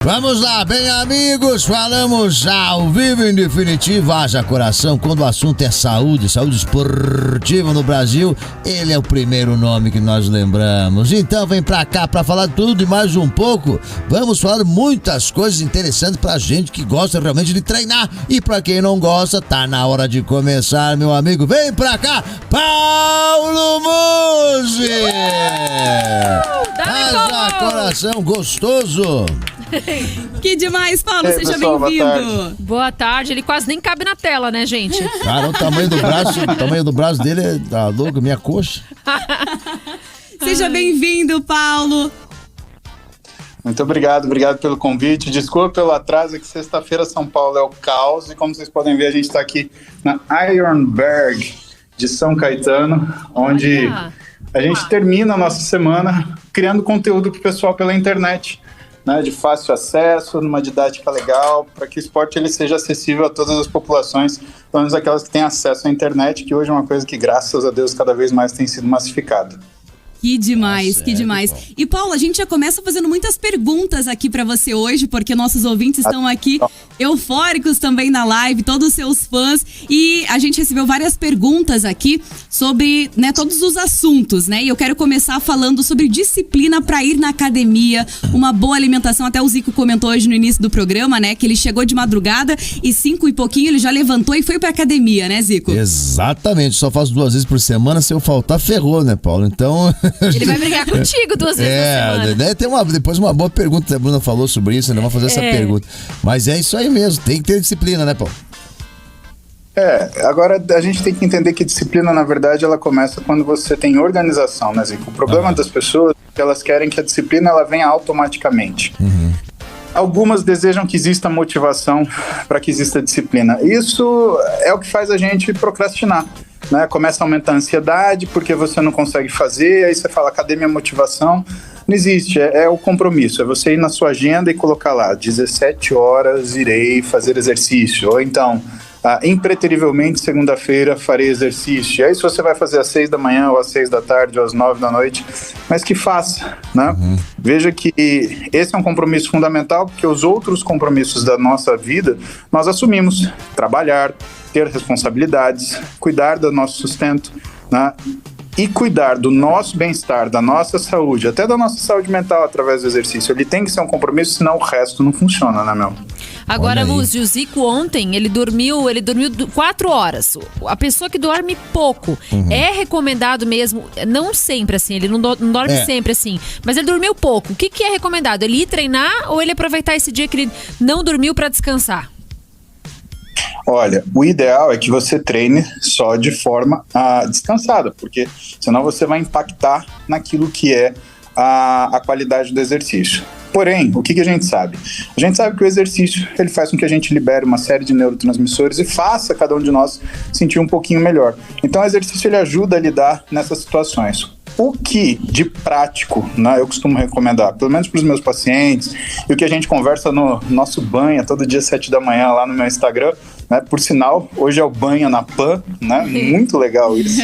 Vamos lá, bem amigos, falamos ao vivo em definitivo, haja coração, quando o assunto é saúde esportiva no Brasil, ele é o primeiro nome que nós lembramos. Então vem pra cá pra falar tudo e mais um pouco. Vamos falar muitas coisas interessantes pra gente que gosta realmente de treinar, e pra quem não gosta, tá na hora de começar, meu amigo. Vem pra cá, Paulo Musi! Haja coração gostoso! Que demais, Paulo, seja pessoal, bem-vindo. Boa tarde, ele quase nem cabe na tela, né, gente? Cara, o tamanho do braço dele é tá louco, minha coxa. Seja bem-vindo, Paulo. Muito obrigado pelo convite. Desculpa pelo atraso, é que sexta-feira São Paulo é o caos. E como vocês podem ver, a gente está aqui na Ironberg de São Caetano, onde a gente termina a nossa semana criando conteúdo para o pessoal pela internet, né, de fácil acesso, numa didática legal, para que o esporte ele seja acessível a todas as populações, pelo menos aquelas que têm acesso à internet, que hoje é uma coisa que, graças a Deus, cada vez mais tem sido massificada. Que demais, que demais. E, Paulo, a gente já começa fazendo muitas perguntas aqui pra você hoje, porque nossos ouvintes estão aqui eufóricos também na live, todos os seus fãs. E a gente recebeu várias perguntas aqui sobre, né, todos os assuntos, né? E eu quero começar falando sobre disciplina pra ir na academia, uma boa alimentação. Até o Zico comentou hoje no início do programa, né, que ele chegou de madrugada e 5 e pouquinho ele já levantou e foi pra academia, né, Zico? Exatamente, só faço 2 vezes por semana, se eu faltar, ferrou, né, Paulo? Então... Ele vai brigar contigo 2 vezes na semana. Né? Tem depois uma boa pergunta, a Bruna falou sobre isso, né? Vamos fazer essa pergunta. Mas é isso aí mesmo, tem que ter disciplina, né, Paulo? Agora a gente tem que entender que disciplina, na verdade, ela começa quando você tem organização, né, Zico? O problema das pessoas é que elas querem que a disciplina ela venha automaticamente. Algumas desejam que exista motivação para que exista disciplina. Isso é o que faz a gente procrastinar, né? Começa a aumentar a ansiedade porque você não consegue fazer, aí você fala, cadê minha motivação? Não existe, é o compromisso, é você ir na sua agenda e colocar lá, 17 horas irei fazer exercício, ou então, impreterivelmente, segunda-feira farei exercício. E aí se você vai fazer às 6 da manhã, ou às 6 da tarde, ou às 9 da noite, mas que faça, né? Veja que esse é um compromisso fundamental, porque os outros compromissos da nossa vida, nós assumimos, trabalhar, ter responsabilidades, cuidar do nosso sustento, né? E cuidar do nosso bem-estar, da nossa saúde, até da nossa saúde mental através do exercício. Ele tem que ser um compromisso, senão o resto não funciona, né, meu? Agora, Muzi, o Zico ontem, ele dormiu 4 horas. A pessoa que dorme pouco, é recomendado mesmo, não sempre assim, ele não dorme sempre assim, mas ele dormiu pouco. O que é recomendado? Ele ir treinar ou ele aproveitar esse dia que ele não dormiu para descansar? Olha, o ideal é que você treine só de forma descansada, porque senão você vai impactar naquilo que é a qualidade do exercício. Porém, o que a gente sabe? A gente sabe que o exercício ele faz com que a gente libere uma série de neurotransmissores e faça cada um de nós sentir um pouquinho melhor. Então o exercício ele ajuda a lidar nessas situações. O que de prático, né, eu costumo recomendar, pelo menos para os meus pacientes, e o que a gente conversa no nosso banha todo dia 7 da manhã lá no meu Instagram, né, por sinal, hoje é o banha na PAN, né, muito legal isso.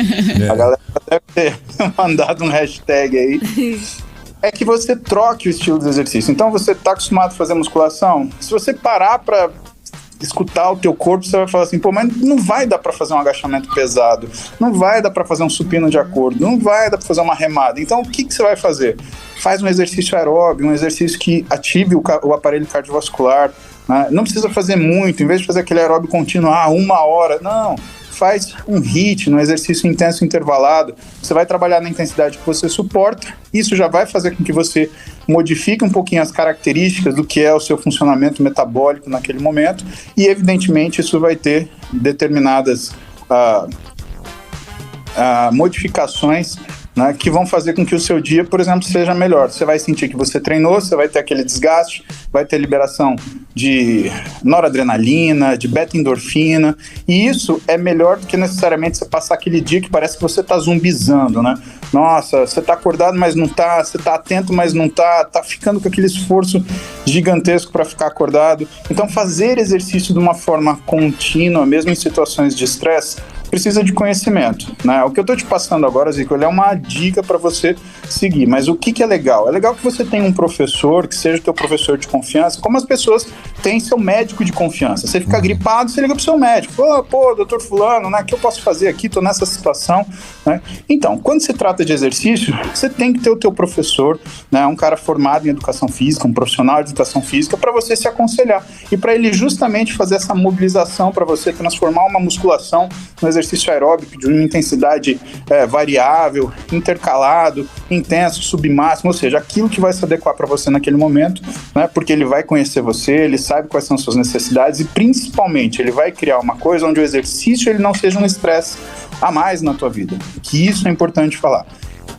A galera deve ter mandado um hashtag aí. É que você troque o estilo de exercício. Então você está acostumado a fazer musculação, se você parar para escutar o teu corpo, você vai falar assim, pô, mas não vai dar para fazer um agachamento pesado, não vai dar para fazer um supino de acordo, não vai dar para fazer uma remada. Então o que você vai fazer? Faz um exercício aeróbio, um exercício que ative o aparelho cardiovascular, né? Não precisa fazer muito, em vez de fazer aquele aeróbio contínuo, 1 hora, não. Faz um HIIT, um exercício intenso intervalado, você vai trabalhar na intensidade que você suporta, isso já vai fazer com que você modifique um pouquinho as características do que é o seu funcionamento metabólico naquele momento e, evidentemente, isso vai ter determinadas modificações, né, que vão fazer com que o seu dia, por exemplo, seja melhor. Você vai sentir que você treinou, você vai ter aquele desgaste, vai ter liberação de noradrenalina, de beta-endorfina, e isso é melhor do que necessariamente você passar aquele dia que parece que você está zumbizando, né? Nossa, você está acordado, mas não está, você está atento, mas não está ficando com aquele esforço gigantesco para ficar acordado. Então, fazer exercício de uma forma contínua, mesmo em situações de estresse, precisa de conhecimento, né? O que eu tô te passando agora, Zico, ele é uma dica para você seguir, mas o que é legal? É legal que você tenha um professor, que seja teu professor de confiança, como as pessoas têm seu médico de confiança. Você fica gripado, você liga pro seu médico, fala, pô, doutor fulano, né, o que eu posso fazer aqui? Tô nessa situação, né? Então, quando se trata de exercício, você tem que ter o teu professor, né, um cara formado em educação física, um profissional de educação física, para você se aconselhar e para ele justamente fazer essa mobilização para você transformar uma musculação no exercício aeróbico de uma intensidade variável, intercalado, intenso, submáximo, ou seja, aquilo que vai se adequar para você naquele momento, né, porque ele vai conhecer você, ele sabe quais são as suas necessidades e principalmente ele vai criar uma coisa onde o exercício ele não seja um estresse a mais na tua vida, que isso é importante falar.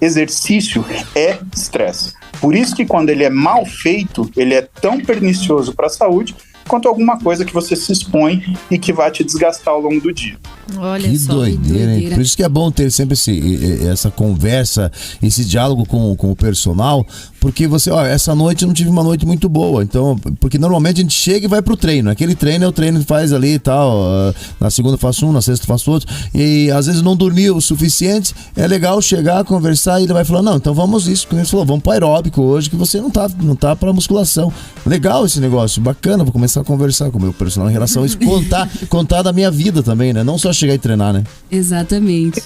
Exercício é estresse. Por isso que quando ele é mal feito, ele é tão pernicioso para a saúde quanto alguma coisa que você se expõe e que vai te desgastar ao longo do dia. Olha que só. doideira, hein? Por isso que é bom ter sempre essa conversa, esse diálogo com o personal, porque você, essa noite eu não tive uma noite muito boa, então, porque normalmente a gente chega e vai pro treino, aquele treino é o treino que faz ali e tal, na segunda faço um, na sexta faço outro, e às vezes não dormiu o suficiente, é legal chegar, conversar e ele vai falar, não, então vamos isso, como ele falou, vamos pro aeróbico hoje, que você não tá pra musculação. Legal esse negócio, bacana, vou começar a conversar com o meu personal em relação a isso, contar da minha vida também, né, não só chegar e treinar, né? Exatamente.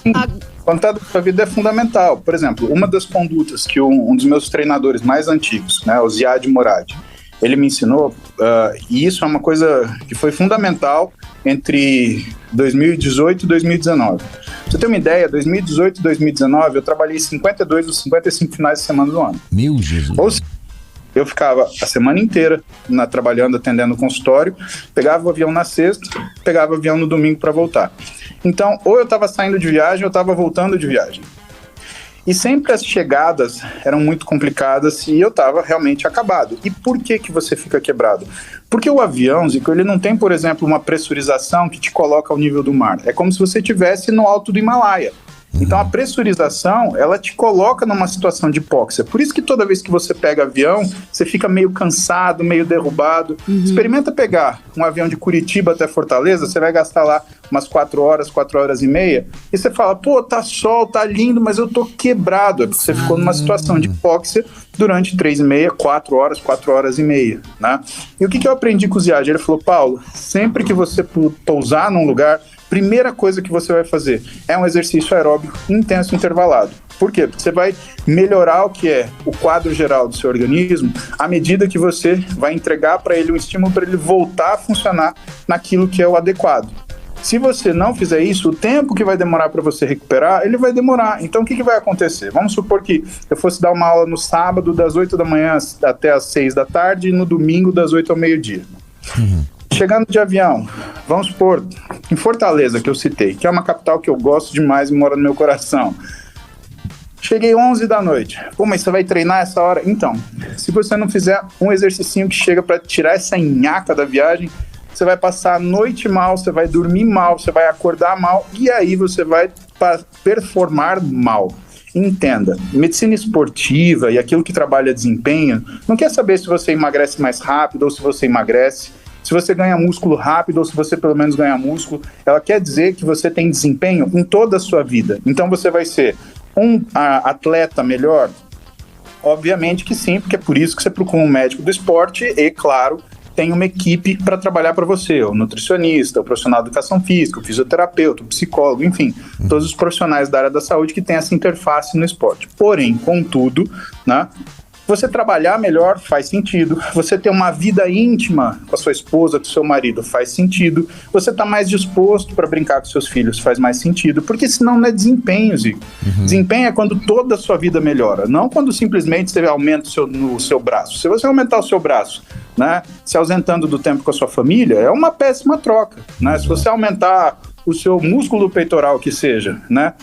Contar da sua vida é fundamental. Por exemplo, uma das condutas que um dos meus treinadores mais antigos, né, o Ziad Morad, ele me ensinou, e isso é uma coisa que foi fundamental entre 2018 e 2019. Pra você ter uma ideia, 2018 e 2019 eu trabalhei 52 dos 55 finais de semana do ano. Meu Jesus. Ou seja, eu ficava a semana inteira trabalhando, atendendo o consultório, pegava o avião na sexta, pegava o avião no domingo para voltar. Então, ou eu estava saindo de viagem, ou eu estava voltando de viagem. E sempre as chegadas eram muito complicadas e eu estava realmente acabado. E por que você fica quebrado? Porque o avião, Zico, ele não tem, por exemplo, uma pressurização que te coloca ao nível do mar. É como se você estivesse no alto do Himalaia. Então a pressurização, ela te coloca numa situação de hipóxia. Por isso que toda vez que você pega avião, você fica meio cansado, meio derrubado. Experimenta pegar um avião de Curitiba até Fortaleza, você vai gastar lá umas 4 horas e meia, e você fala, pô, tá sol, tá lindo, mas eu tô quebrado. É porque você ficou numa situação de hipóxia durante 3h30, 4 horas e meia, né? E o que eu aprendi com o Ziad? Ele falou, Paulo, sempre que você pousar num lugar, primeira coisa que você vai fazer é um exercício aeróbico intenso intervalado. Por quê? Porque você vai melhorar o que é o quadro geral do seu organismo à medida que você vai entregar para ele um estímulo para ele voltar a funcionar naquilo que é o adequado. Se você não fizer isso, o tempo que vai demorar para você recuperar, ele vai demorar. Então, o que vai acontecer? Vamos supor que eu fosse dar uma aula no sábado das 8 da manhã até as 6 da tarde e no domingo das 8 ao meio-dia. Chegando de avião, vamos supor, em Fortaleza, que eu citei, que é uma capital que eu gosto demais e mora no meu coração. Cheguei 11 da noite. Pô, mas você vai treinar essa hora? Então, se você não fizer um exercício que chega para tirar essa nhaca da viagem, você vai passar a noite mal, você vai dormir mal, você vai acordar mal e aí você vai performar mal. Entenda, medicina esportiva e aquilo que trabalha desempenho não quer saber se você emagrece mais rápido ou se você emagrece, se você ganha músculo rápido ou se você pelo menos ganha músculo. Ela quer dizer que você tem desempenho em toda a sua vida. Então você vai ser um atleta melhor? Obviamente que sim, porque é por isso que você procura um médico do esporte e, claro, tem uma equipe para trabalhar para você, o nutricionista, o profissional de educação física, o fisioterapeuta, o psicólogo, enfim, todos os profissionais da área da saúde que têm essa interface no esporte. Porém, contudo, né, você trabalhar melhor faz sentido, você ter uma vida íntima com a sua esposa, com o seu marido faz sentido, você tá mais disposto para brincar com seus filhos faz mais sentido, porque senão não é desempenho, Zico. Desempenho é quando toda a sua vida melhora, não quando simplesmente você aumenta o seu braço. Se você aumentar o seu braço, né, se ausentando do tempo com a sua família, é uma péssima troca, né? Se você aumentar o seu músculo peitoral, que seja, né,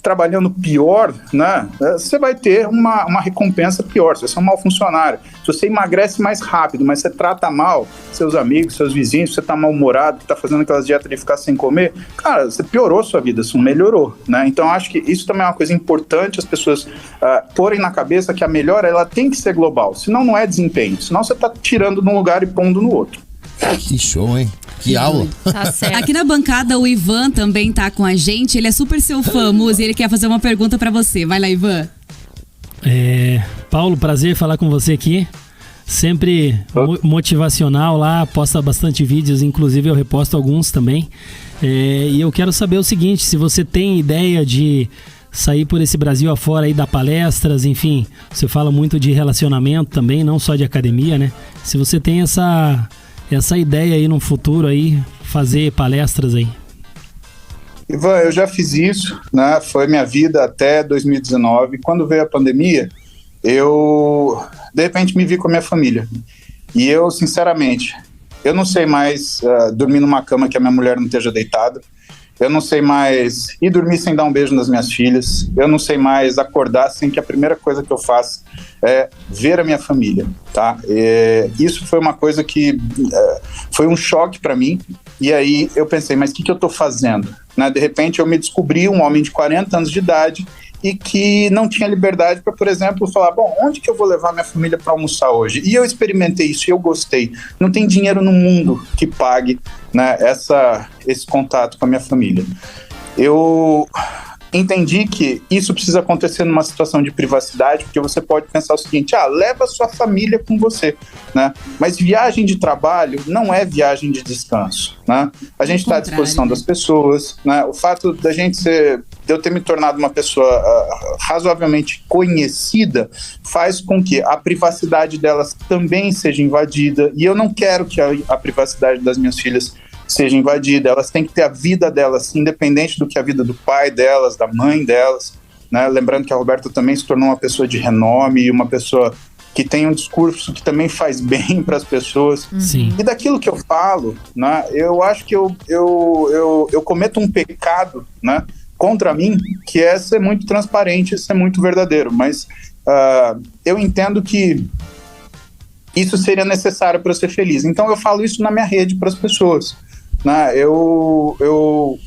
trabalhando pior, né, você vai ter uma recompensa pior, se você é um mau funcionário. Se você emagrece mais rápido, mas você trata mal seus amigos, seus vizinhos, você tá mal-humorado, tá fazendo aquelas dietas de ficar sem comer, cara, você piorou sua vida, você não melhorou, né? Então acho que isso também é uma coisa importante as pessoas porem na cabeça que a melhora, ela tem que ser global, senão não é desempenho, senão você tá tirando de um lugar e pondo no outro. Que show, hein? Que aula. Tá certo. Aqui na bancada o Ivan também tá com a gente, ele é super seu fã, Muzi, e ele quer fazer uma pergunta pra você. Vai lá, Ivan. Paulo, prazer falar com você aqui. Sempre motivacional lá, posta bastante vídeos, inclusive eu reposto alguns também. E eu quero saber o seguinte, se você tem ideia de sair por esse Brasil afora aí, dar palestras, enfim, você fala muito de relacionamento também, não só de academia, né? Se você tem essa ideia aí no futuro aí, fazer palestras aí. Ivan, eu já fiz isso, né? Foi minha vida até 2019. Quando veio a pandemia, eu de repente me vi com a minha família. E eu, sinceramente, eu não sei mais dormir numa cama que a minha mulher não esteja deitada. Eu não sei mais ir dormir sem dar um beijo nas minhas filhas. Eu não sei mais acordar sem que a primeira coisa que eu faça é ver a minha família, tá? Isso foi uma coisa que foi um choque para mim. E aí eu pensei, mas o que eu tô fazendo? Né? De repente eu me descobri um homem de 40 anos de idade e que não tinha liberdade para, por exemplo, falar, bom, onde que eu vou levar minha família para almoçar hoje? E eu experimentei isso e eu gostei. Não tem dinheiro no mundo que pague, né, esse contato com a minha família. Eu entendi que isso precisa acontecer numa situação de privacidade, porque você pode pensar o seguinte, leva sua família com você, né? Mas viagem de trabalho não é viagem de descanso, né? A gente está à disposição das pessoas, né? O fato de eu ter me tornado uma pessoa razoavelmente conhecida faz com que a privacidade delas também seja invadida, e eu não quero que a privacidade das minhas filhas seja invadida. Elas têm que ter a vida delas, independente do que a vida do pai delas, da mãe delas, né? Lembrando que a Roberta também se tornou uma pessoa de renome e uma pessoa que tem um discurso que também faz bem para as pessoas. Sim. E daquilo que eu falo, né, eu acho que eu cometo um pecado, né, contra mim, que é ser muito transparente, ser muito verdadeiro. Mas eu entendo que isso seria necessário para ser feliz. Então eu falo isso na minha rede para as pessoas. Né? Eu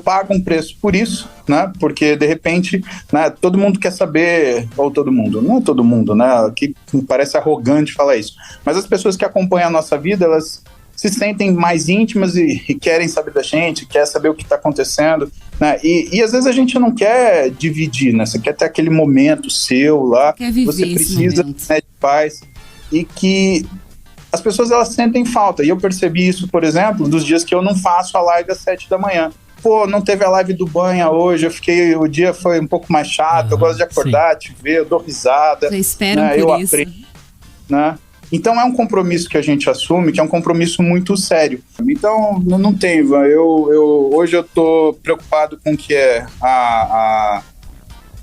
pago um preço por isso, né? Porque de repente, né, todo mundo quer saber, ou todo mundo, não é todo mundo, né? Que parece arrogante falar isso, mas as pessoas que acompanham a nossa vida, elas se sentem mais íntimas e querem saber da gente, quer saber o que está acontecendo, né? E às vezes a gente não quer dividir, né? Você quer ter aquele momento seu lá, você precisa, né, de paz, e que as pessoas, elas sentem falta. E eu percebi isso, por exemplo, dos dias que eu não faço a live às 7 da manhã. Pô, não teve a live do Banha hoje, o dia foi um pouco mais chato, eu gosto de acordar, te ver, eu dou risada. Vocês esperam né, por eu isso. aprendo, né? Então é um compromisso que a gente assume, que é um compromisso muito sério. Então não tem, Ivan, hoje eu tô preocupado com o que é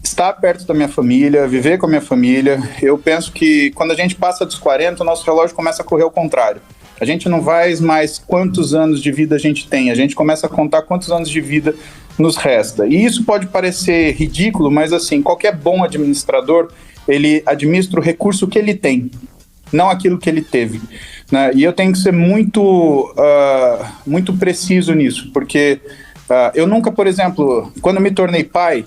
estar perto da minha família, viver com a minha família. Eu penso que quando a gente passa dos 40, o nosso relógio começa a correr ao contrário. A gente não vai mais quantos anos de vida a gente tem, a gente começa a contar quantos anos de vida nos resta. E isso pode parecer ridículo, mas assim, qualquer bom administrador, ele administra o recurso que ele tem, não aquilo que ele teve, né? E eu tenho que ser muito preciso nisso, porque eu nunca, por exemplo, quando eu me tornei pai,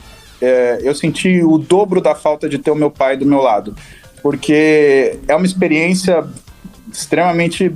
eu senti o dobro da falta de ter o meu pai do meu lado, porque é uma experiência extremamente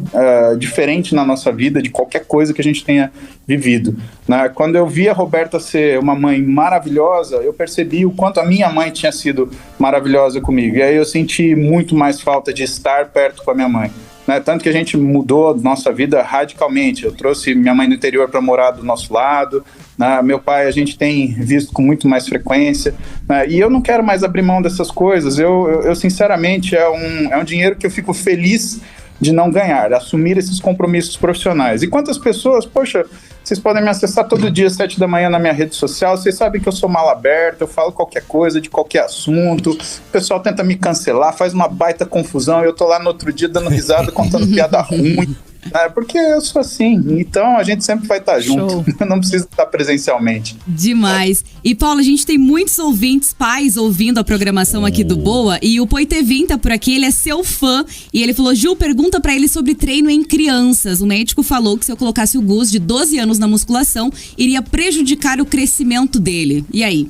diferente na nossa vida, de qualquer coisa que a gente tenha vivido, né? Quando eu vi a Roberta ser uma mãe maravilhosa, eu percebi o quanto a minha mãe tinha sido maravilhosa comigo, e aí eu senti muito mais falta de estar perto com a minha mãe, né? Tanto que a gente mudou a nossa vida radicalmente. Eu trouxe minha mãe do interior para morar do nosso lado, né? Meu pai a gente tem visto com muito mais frequência, né? E eu não quero mais abrir mão dessas coisas. Eu sinceramente, é um dinheiro que eu fico feliz de não ganhar, assumir esses compromissos profissionais. E quantas pessoas, poxa, vocês podem me acessar todo dia às 7 da manhã na minha rede social, vocês sabem que eu sou mal aberto, eu falo qualquer coisa, de qualquer assunto, o pessoal tenta me cancelar, faz uma baita confusão, eu tô lá no outro dia dando risada, contando piada ruim, né? Porque eu sou assim, então a gente sempre vai estar junto, não precisa estar presencialmente. Demais. E Paulo, a gente tem muitos ouvintes, pais ouvindo a programação aqui do Boa, e o Poitevin tá por aqui, ele é seu fã, e ele falou, Ju, pergunta pra ele sobre treino em crianças. O médico falou que se eu colocasse o Gus de 12 anos na musculação, iria prejudicar o crescimento dele. E aí?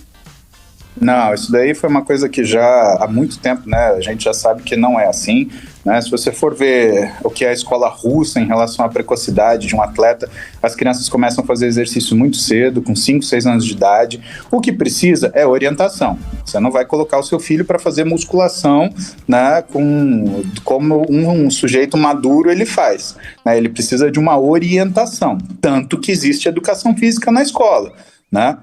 Não, isso daí foi uma coisa que já há muito tempo, né, a gente já sabe que não é assim, né? Se você for ver o que é a escola russa em relação à precocidade de um atleta, as crianças começam a fazer exercício muito cedo, com 5, 6 anos de idade. O que precisa é orientação. Você não vai colocar o seu filho para fazer musculação, né, como um sujeito maduro ele faz, né? Ele precisa de uma orientação, tanto que existe educação física na escola, né?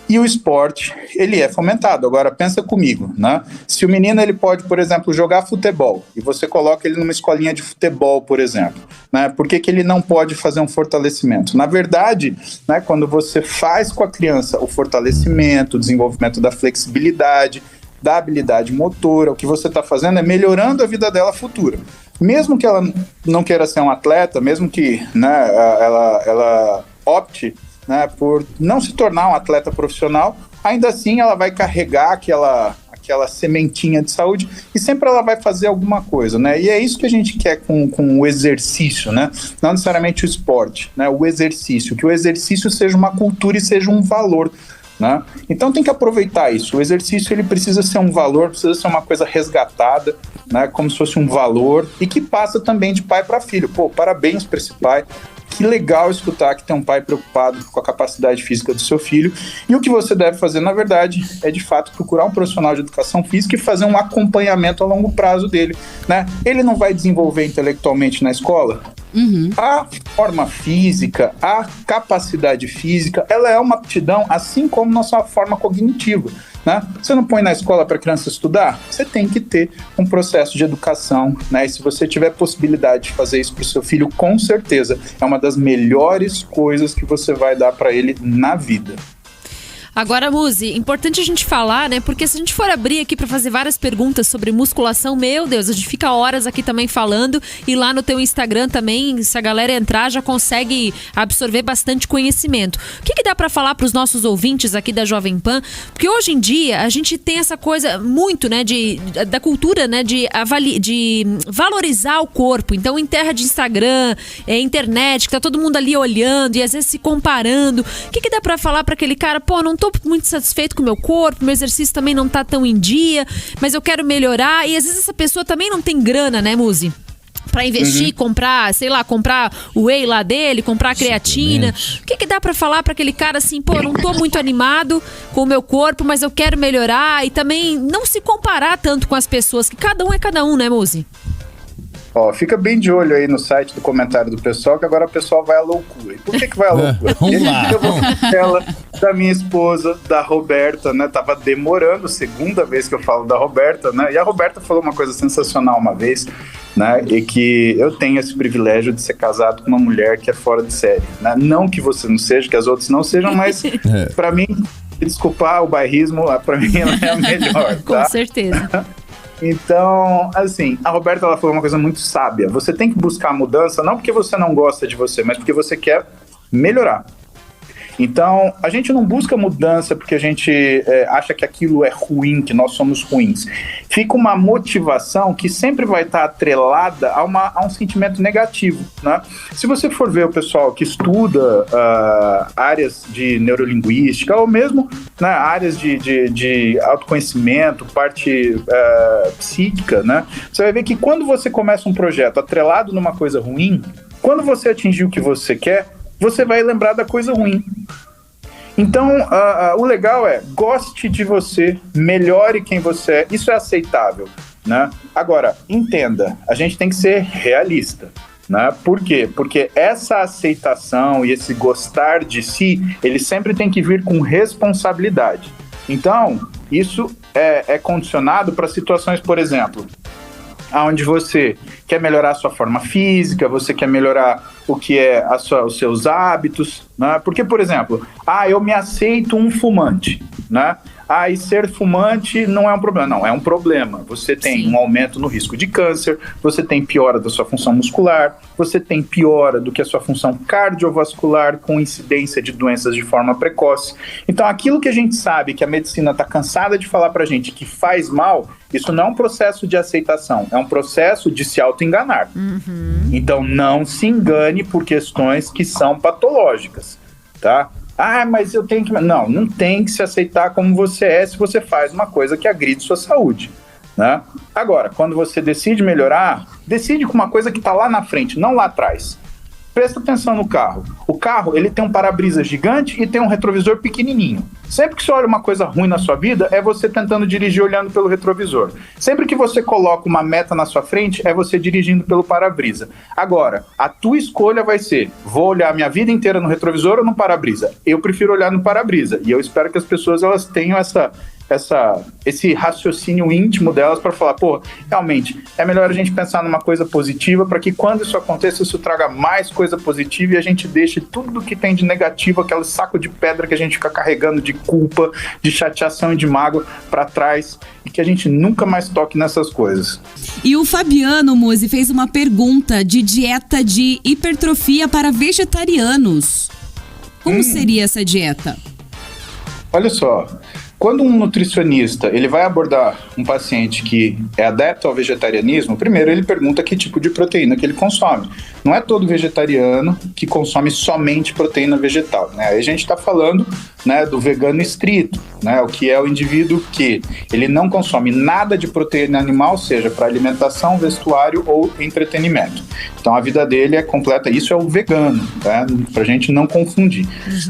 E o esporte, ele é fomentado. Agora, pensa comigo, né? Se o menino, ele pode, por exemplo, jogar futebol, e você coloca ele numa escolinha de futebol, por exemplo, né? Por que ele não pode fazer um fortalecimento? Na verdade, né, quando você faz com a criança o fortalecimento, o desenvolvimento da flexibilidade, da habilidade motora, o que você está fazendo é melhorando a vida dela futura. Mesmo que ela não queira ser um atleta, mesmo que, né, ela opte, né, por não se tornar um atleta profissional, ainda assim ela vai carregar aquela sementinha de saúde e sempre ela vai fazer alguma coisa, né? E é isso que a gente quer com o exercício, né? Não necessariamente o esporte, né? O exercício, que o exercício seja uma cultura e seja um valor, né? Então tem que aproveitar isso. O exercício, ele precisa ser um valor, precisa ser uma coisa resgatada, né? Como se fosse um valor e que passa também de pai para filho. Pô, parabéns para esse pai. Que legal escutar que tem um pai preocupado com a capacidade física do seu filho. E o que você deve fazer, na verdade, é de fato procurar um profissional de educação física e fazer um acompanhamento a longo prazo dele, né? Ele não vai desenvolver intelectualmente na escola? A forma física, a capacidade física, ela é uma aptidão, assim como nossa forma cognitiva, né? Você não põe na escola para a criança estudar? Você tem que ter um processo de educação, né? E se você tiver possibilidade de fazer isso para o seu filho, com certeza é uma das melhores coisas que você vai dar para ele na vida. Agora, Muzi, importante a gente falar, né? Porque se a gente for abrir aqui pra fazer várias perguntas sobre musculação, meu Deus, a gente fica horas aqui também falando. E lá no teu Instagram também, se a galera entrar, já consegue absorver bastante conhecimento. O que dá pra falar pros nossos ouvintes aqui da Jovem Pan? Porque hoje em dia a gente tem essa coisa muito, né, da cultura, né, de valorizar o corpo. Então, em terra de Instagram, internet, que tá todo mundo ali olhando e às vezes se comparando. O que dá pra falar pra aquele cara, pô, não tô muito satisfeito com o meu corpo, meu exercício também não tá tão em dia, mas eu quero melhorar. E às vezes essa pessoa também não tem grana, né, Muzi? Pra investir, comprar o whey lá dele, comprar a creatina. O que dá pra falar pra aquele cara assim, pô, não tô muito animado com o meu corpo, mas eu quero melhorar. E também não se comparar tanto com as pessoas, que cada um é cada um, né, Muzi? Ó, fica bem de olho aí no site do comentário do pessoal, que agora o pessoal vai à loucura. E por que vai à loucura? Vamos lá. Eu vou ela da minha esposa, da Roberta, né? Tava demorando, segunda vez que eu falo da Roberta, né? E a Roberta falou uma coisa sensacional uma vez, né? E que eu tenho esse privilégio de ser casado com uma mulher que é fora de série, né? Não que você não seja, que as outras não sejam, mas pra mim, desculpar o bairrismo, pra mim ela é a melhor, tá? Com certeza. Então, assim, a Roberta, ela falou uma coisa muito sábia. Você tem que buscar mudança não porque você não gosta de você, mas porque você quer melhorar. Então, a gente não busca mudança porque a gente acha que aquilo é ruim, que nós somos ruins. Fica uma motivação que sempre vai estar atrelada a um sentimento negativo, né? Se você for ver o pessoal que estuda áreas de neurolinguística ou mesmo, né, áreas de autoconhecimento, parte psíquica, né? Você vai ver que quando você começa um projeto atrelado numa coisa ruim, quando você atingir o que você quer, você vai lembrar da coisa ruim. Então, o legal é, goste de você, melhore quem você é, isso é aceitável, né? Agora, entenda, a gente tem que ser realista, né? Por quê? Porque essa aceitação e esse gostar de si, ele sempre tem que vir com responsabilidade. Então, isso é condicionado para situações, por exemplo, onde você quer melhorar a sua forma física, você quer melhorar o que é os seus hábitos, né? Porque, por exemplo, eu me aceito um fumante, né? E ser fumante não é um problema. Não, é um problema. Você tem um aumento no risco de câncer, você tem piora da sua função muscular, você tem piora do que a sua função cardiovascular com incidência de doenças de forma precoce. Então, aquilo que a gente sabe que a medicina está cansada de falar pra gente que faz mal, isso não é um processo de aceitação, é um processo de se auto-enganar. Então, não se engane por questões que são patológicas, tá? Mas eu tenho que... Não tem que se aceitar como você é se você faz uma coisa que agride sua saúde, né? Agora, quando você decide melhorar, decide com uma coisa que está lá na frente, não lá atrás. Presta atenção no carro. O carro, ele tem um para-brisa gigante e tem um retrovisor pequenininho. Sempre que você olha uma coisa ruim na sua vida, é você tentando dirigir olhando pelo retrovisor. Sempre que você coloca uma meta na sua frente, é você dirigindo pelo para-brisa. Agora, a tua escolha vai ser, vou olhar minha vida inteira no retrovisor ou no para-brisa? Eu prefiro olhar no para-brisa. E eu espero que as pessoas elas tenham esse raciocínio íntimo delas para falar, realmente, é melhor a gente pensar numa coisa positiva para que quando isso aconteça, isso traga mais coisa positiva e a gente deixe tudo que tem de negativo, aquele saco de pedra que a gente fica carregando de culpa, de chateação e de mágoa para trás e que a gente nunca mais toque nessas coisas. E o Fabiano Musi fez uma pergunta de dieta de hipertrofia para vegetarianos. Como seria essa dieta? Olha só, quando um nutricionista ele vai abordar um paciente que é adepto ao vegetarianismo, primeiro ele pergunta que tipo de proteína que ele consome. Não é todo vegetariano que consome somente proteína vegetal, né? Aí a gente está falando, né, do vegano estrito, né, o que é o indivíduo que ele não consome nada de proteína animal, seja para alimentação, vestuário ou entretenimento. Então a vida dele é completa, isso é o vegano, né, para a gente não confundir.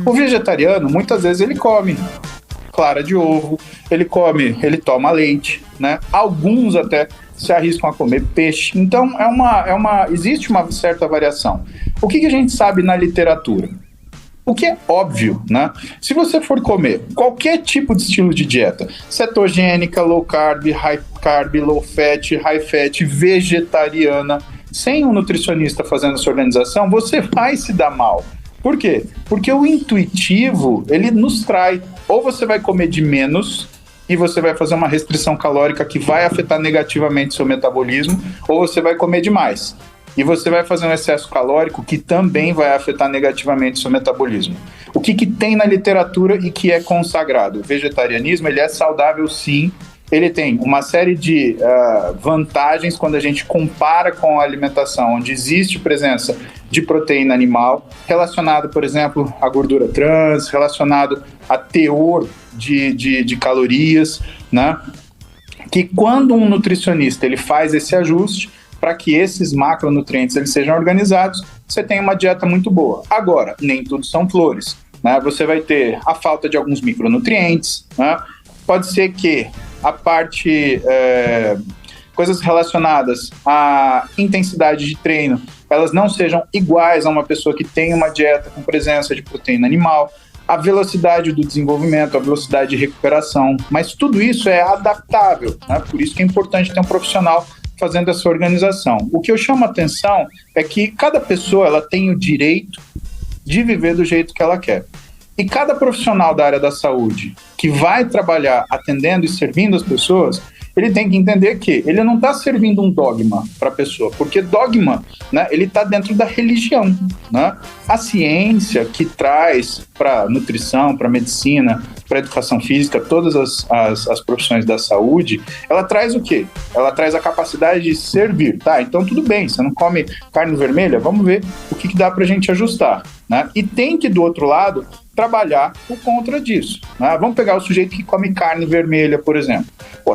O vegetariano, muitas vezes ele come clara de ovo, ele toma leite, né? Alguns até se arriscam a comer peixe. Então, existe uma certa variação. O que a gente sabe na literatura? O que é óbvio, né? Se você for comer qualquer tipo de estilo de dieta, cetogênica, low carb, high carb, low fat, high fat, vegetariana, sem um nutricionista fazendo essa organização, você vai se dar mal. Por quê? Porque o intuitivo, ele nos trai. Ou você vai comer de menos e você vai fazer uma restrição calórica que vai afetar negativamente seu metabolismo, ou você vai comer demais. E você vai fazer um excesso calórico que também vai afetar negativamente seu metabolismo. O que tem na literatura e que é consagrado? O vegetarianismo, ele é saudável sim. Ele tem uma série de vantagens quando a gente compara com a alimentação, onde existe presença de proteína animal, relacionado, por exemplo, à gordura trans, relacionado a teor de calorias, né? Que quando um nutricionista ele faz esse ajuste, para que esses macronutrientes eles sejam organizados, você tem uma dieta muito boa. Agora, nem tudo são flores, né? Você vai ter a falta de alguns micronutrientes, né? Pode ser que a parte, coisas relacionadas à intensidade de treino, elas não sejam iguais a uma pessoa que tem uma dieta com presença de proteína animal, a velocidade do desenvolvimento, a velocidade de recuperação, mas tudo isso é adaptável, né? Por isso que é importante ter um profissional fazendo essa organização. O que eu chamo a atenção é que cada pessoa ela tem o direito de viver do jeito que ela quer. E cada profissional da área da saúde que vai trabalhar atendendo e servindo as pessoas, ele tem que entender que ele não está servindo um dogma para a pessoa, porque dogma, né, ele está dentro da religião, né? A ciência que traz para nutrição, para medicina, para educação física, todas as profissões da saúde, ela traz o quê? Ela traz a capacidade de servir, tá? Então tudo bem, você não come carne vermelha, vamos ver o que dá para a gente ajustar, né? E tem que, do outro lado, trabalhar por contra disso, né? Vamos pegar o sujeito que come carne vermelha, por exemplo.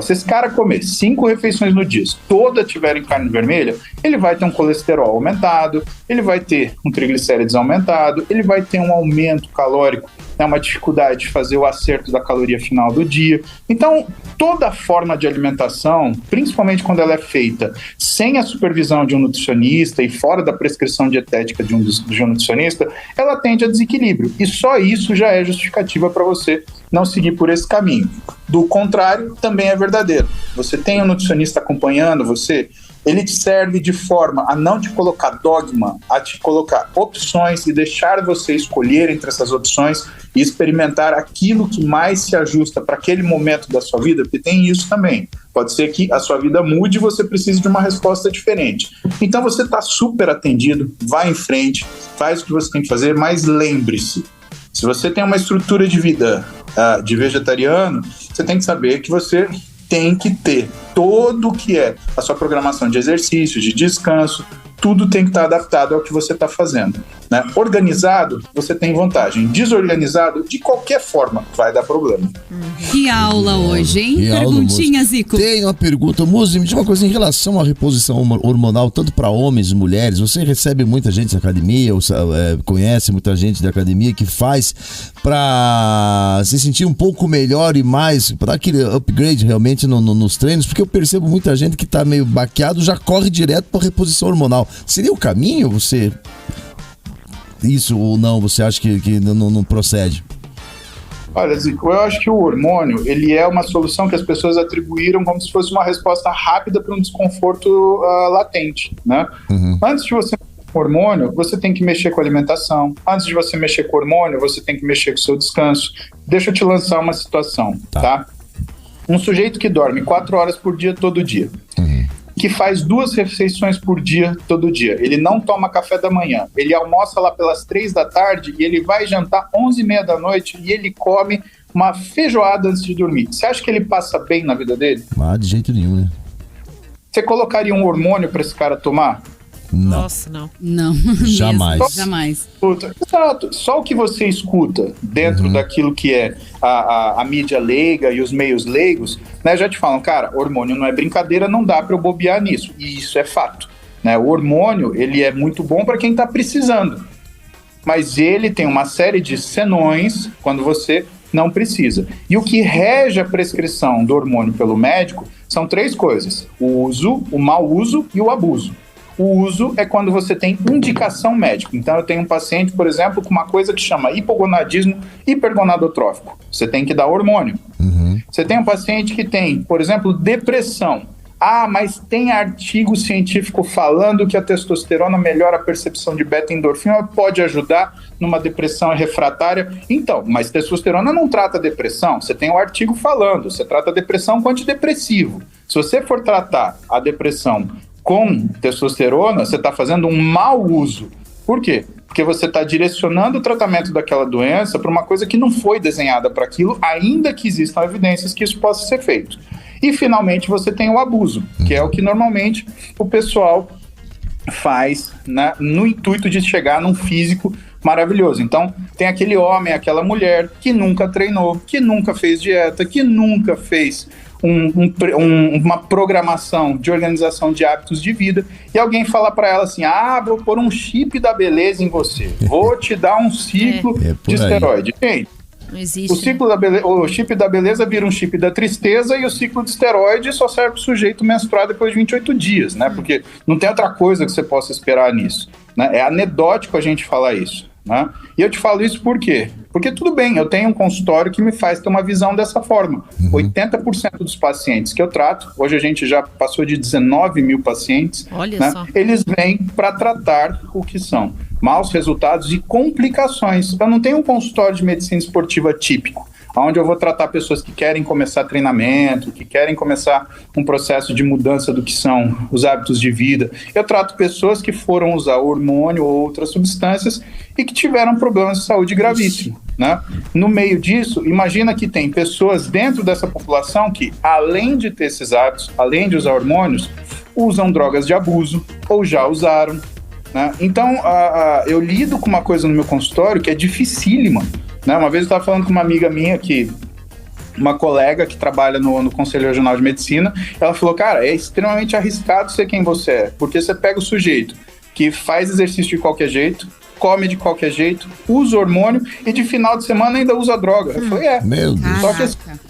Se esse cara comer 5 refeições no dia, todas tiverem carne vermelha, ele vai ter um colesterol aumentado, ele vai ter um triglicérides aumentado, ele vai ter um aumento calórico, né, uma dificuldade de fazer o acerto da caloria final do dia. Então, toda forma de alimentação, principalmente quando ela é feita sem a supervisão de um nutricionista e fora da prescrição dietética de um nutricionista, ela tende a desequilíbrio. E só isso já é justificativa para você não seguir por esse caminho. Do contrário, também é verdadeiro. Você tem um nutricionista acompanhando você, ele te serve de forma a não te colocar dogma, a te colocar opções e deixar você escolher entre essas opções e experimentar aquilo que mais se ajusta para aquele momento da sua vida, porque tem isso também. Pode ser que a sua vida mude e você precise de uma resposta diferente. Então você está super atendido, vai em frente, faz o que você tem que fazer, mas lembre-se, se você tem uma estrutura de vida de vegetariano, você tem que saber que você tem que ter todo o que é a sua programação de exercício, de descanso, tudo tem que estar adaptado ao que você está fazendo. né? Organizado, você tem vantagem. Desorganizado, de qualquer forma, vai dar problema. Que aula hoje, hein? Que aula, Perguntinha, Muzi. Zico. Tem uma pergunta, Muzi, me diz uma coisa em relação à reposição hormonal, tanto para homens e mulheres. Você recebe muita gente da academia, ou conhece muita gente da academia que faz para se sentir um pouco melhor e mais, para dar aquele upgrade realmente nos treinos, porque eu percebo muita gente que tá meio baqueado, já corre direto para reposição hormonal. Seria o caminho, você... Isso ou não, você acha que não procede? Olha, Zico, eu acho que o hormônio, ele é uma solução que as pessoas atribuíram como se fosse uma resposta rápida para um desconforto latente, né? Antes de você mexer com hormônio, você tem que mexer com a alimentação. Antes de você mexer com hormônio, você tem que mexer com o seu descanso. Deixa eu te lançar uma situação, tá? Um sujeito que dorme 4 horas por dia, todo dia, que faz 2 refeições por dia, todo dia. Ele não toma café da manhã. Ele almoça lá pelas 3 da tarde e ele vai jantar 11h30 da noite e ele come uma feijoada antes de dormir. Você acha que ele passa bem na vida dele? De jeito nenhum, né? Você colocaria um hormônio para esse cara tomar? Não. Nossa, não. Não. Jamais. Mesmo, jamais. Exato. Só o que você escuta dentro daquilo que é a mídia leiga e os meios leigos, né, já te falam, cara, hormônio não é brincadeira, não dá para eu bobear nisso. E isso é fato, né? O hormônio, ele é muito bom para quem está precisando, mas ele tem uma série de senões quando você não precisa. E o que rege a prescrição do hormônio pelo médico são 3 coisas: o uso, o mau uso e o abuso. O uso é quando você tem indicação médica. Então, eu tenho um paciente, por exemplo, com uma coisa que chama hipogonadismo hipergonadotrófico. Você tem que dar hormônio. Você tem um paciente que tem, por exemplo, depressão. Mas tem artigo científico falando que a testosterona melhora a percepção de beta-endorfina, pode ajudar numa depressão refratária. Então, mas testosterona não trata depressão. Você tem um artigo falando, você trata depressão com antidepressivo. Se você for tratar a depressão com testosterona, você está fazendo um mau uso. Por quê? Porque você está direcionando o tratamento daquela doença para uma coisa que não foi desenhada para aquilo, ainda que existam evidências que isso possa ser feito. E, finalmente, você tem o abuso, que é o que normalmente o pessoal faz, né, no intuito de chegar num físico maravilhoso. Então, tem aquele homem, aquela mulher que nunca treinou, que nunca fez dieta, que nunca fez uma programação de organização de hábitos de vida, e alguém fala para ela assim, vou pôr um chip da beleza em você, vou te dar um ciclo de esteroide. Gente, não existe. O chip da beleza vira um chip da tristeza, e o ciclo de esteroide só serve para o sujeito menstruar depois de 28 dias, né? Porque não tem outra coisa que você possa esperar nisso, né? É anedótico a gente falar isso, né? E eu te falo isso por quê? Porque tudo bem, eu tenho um consultório que me faz ter uma visão dessa forma. 80% dos pacientes que eu trato, hoje a gente já passou de 19 mil pacientes, né? Eles vêm para tratar o que são maus resultados e complicações. Eu não tenho um consultório de medicina esportiva típico, onde eu vou tratar pessoas que querem começar treinamento, que querem começar um processo de mudança do que são os hábitos de vida. Eu trato pessoas que foram usar hormônio ou outras substâncias e que tiveram problemas de saúde gravíssimos, né? No meio disso, imagina que tem pessoas dentro dessa população que, além de ter esses hábitos, além de usar hormônios, usam drogas de abuso ou já usaram, né? Então, eu lido com uma coisa no meu consultório que é dificílima, né? Uma vez eu estava falando com uma amiga minha, uma colega que trabalha no Conselho Regional de Medicina, ela falou, cara, é extremamente arriscado ser quem você é, porque você pega o sujeito que faz exercício de qualquer jeito, come de qualquer jeito, usa hormônio e de final de semana ainda usa droga. Eu falei, Meu Deus. Só que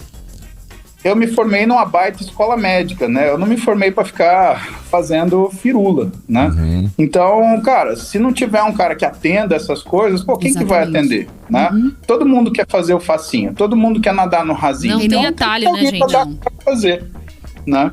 eu me formei numa baita escola médica, né? Eu não me formei para ficar fazendo firula, né? Então, cara, se não tiver um cara que atenda essas coisas, quem que vai atender, né? Todo mundo quer fazer o facinho, todo mundo quer nadar no rasinho. Não tem atalho, né, gente? Pra fazer, né?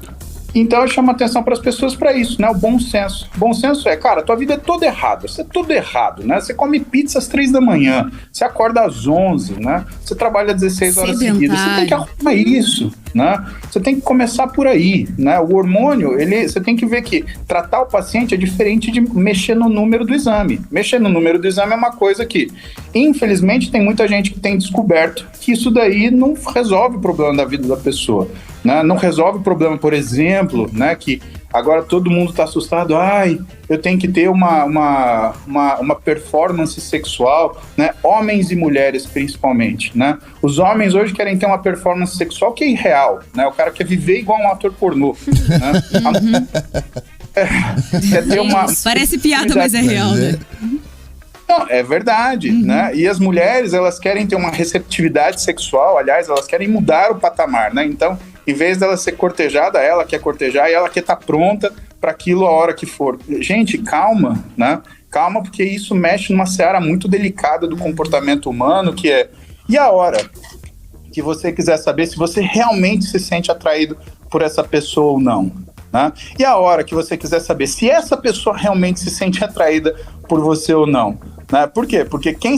Então eu chamo atenção para as pessoas para isso, né? O bom senso. O bom senso é, cara, tua vida é toda errada, você é tudo errado, né? Você come pizza às 3 da manhã, você acorda às 11, né? Você trabalha 16 horas seguidas, você tem que arrumar isso, né? Você tem que começar por aí, né? O hormônio, você tem que ver que tratar o paciente é diferente de mexer no número do exame. Mexer no número do exame é uma coisa que, infelizmente, tem muita gente que tem descoberto que isso daí não resolve o problema da vida da pessoa, né? Não resolve o problema, por exemplo, né, que Agora todo mundo tá assustado. Ai, eu tenho que ter uma performance sexual, né? Homens e mulheres, principalmente, né? Os homens hoje querem ter uma performance sexual que é irreal, né? O cara quer viver igual um ator pornô, né? Quer ter Parece piada, mas é real, né? Não, é verdade, né? E as mulheres, elas querem ter uma receptividade sexual, aliás, elas querem mudar o patamar, né? Então, em vez dela ser cortejada, ela quer cortejar e ela quer estar pronta para aquilo a hora que for. Gente, calma, né? Calma, porque isso mexe numa seara muito delicada do comportamento humano, que é... E a hora que você quiser saber se você realmente se sente atraído por essa pessoa ou não, né? E a hora que você quiser saber se essa pessoa realmente se sente atraída por você ou não, né? Por quê? Porque quem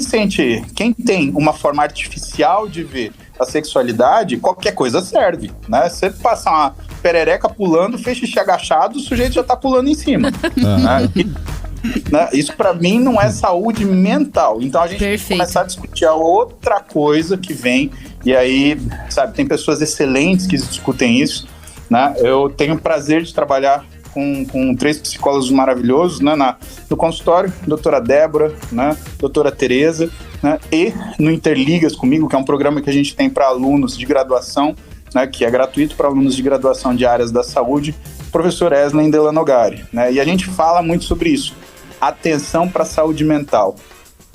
tem uma forma artificial de ver a sexualidade, qualquer coisa serve, né? Você passar uma perereca pulando, fez xixi agachado, o sujeito já tá pulando em cima. Né? Isso para mim não é saúde mental. Então a gente tem que começar a discutir a outra coisa que vem, e aí, sabe, tem pessoas excelentes que discutem isso, né? Eu tenho o prazer de trabalhar com 3 psicólogos maravilhosos, né, no consultório, doutora Débora, né, doutora Tereza, né, e no Interligas comigo, que é um programa que a gente tem para alunos de graduação, né, que é gratuito para alunos de graduação de áreas da saúde, professor Eslen Delanogari, né, e a gente fala muito sobre isso, atenção para a saúde mental.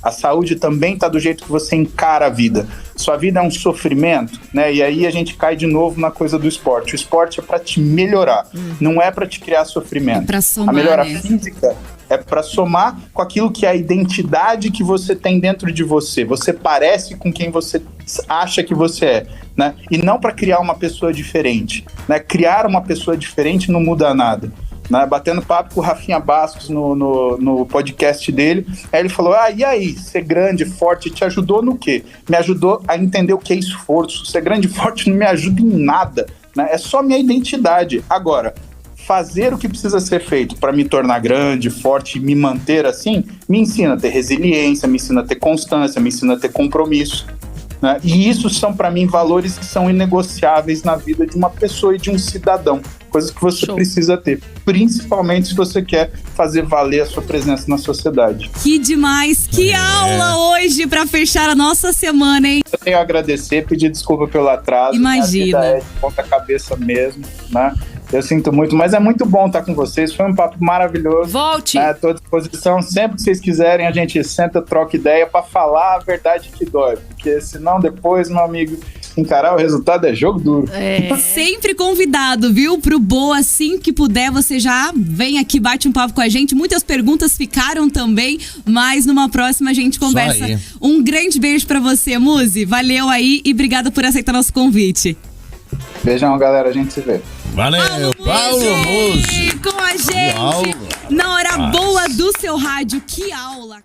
A saúde também está do jeito que você encara a vida. Sua vida é um sofrimento, né? E aí a gente cai de novo na coisa do esporte. O esporte é para te melhorar, não é para te criar sofrimento. É pra somar, a melhora né? física é para somar com aquilo que é a identidade que você tem dentro de você. Você parece com quem você acha que você é, né? E não para criar uma pessoa diferente, né? Criar uma pessoa diferente não muda nada. Né, batendo papo com o Rafinha Bastos no podcast dele, aí ele falou, e aí, ser grande, forte, te ajudou no quê? Me ajudou a entender o que é esforço. Ser grande e forte não me ajuda em nada, né? É só minha identidade. Agora, fazer o que precisa ser feito para me tornar grande, forte e me manter assim, me ensina a ter resiliência, me ensina a ter constância, me ensina a ter compromisso. Né? E isso são, para mim, valores que são inegociáveis na vida de uma pessoa e de um cidadão. Coisas que você precisa ter, principalmente se você quer fazer valer a sua presença na sociedade. Que demais! Que aula hoje para fechar a nossa semana, hein? Eu tenho a agradecer, pedir desculpa pelo atraso. Imagina. Minha vida é de ponta cabeça mesmo, né? Eu sinto muito, mas é muito bom estar com vocês. Foi um papo maravilhoso. Volte! Né? Estou à disposição. Sempre que vocês quiserem, a gente senta, troca ideia para falar a verdade que dói. Porque senão depois, meu amigo, encarar o resultado é jogo duro. Sempre convidado, viu? Pro Boa, assim que puder, você já vem aqui, bate um papo com a gente. Muitas perguntas ficaram também, mas numa próxima a gente conversa. Um grande beijo pra você, Muzi. Valeu aí e obrigada por aceitar nosso convite. Beijão, galera. A gente se vê. Valeu, Paulo Muzi. Com a gente, na hora boa do seu rádio. Que aula!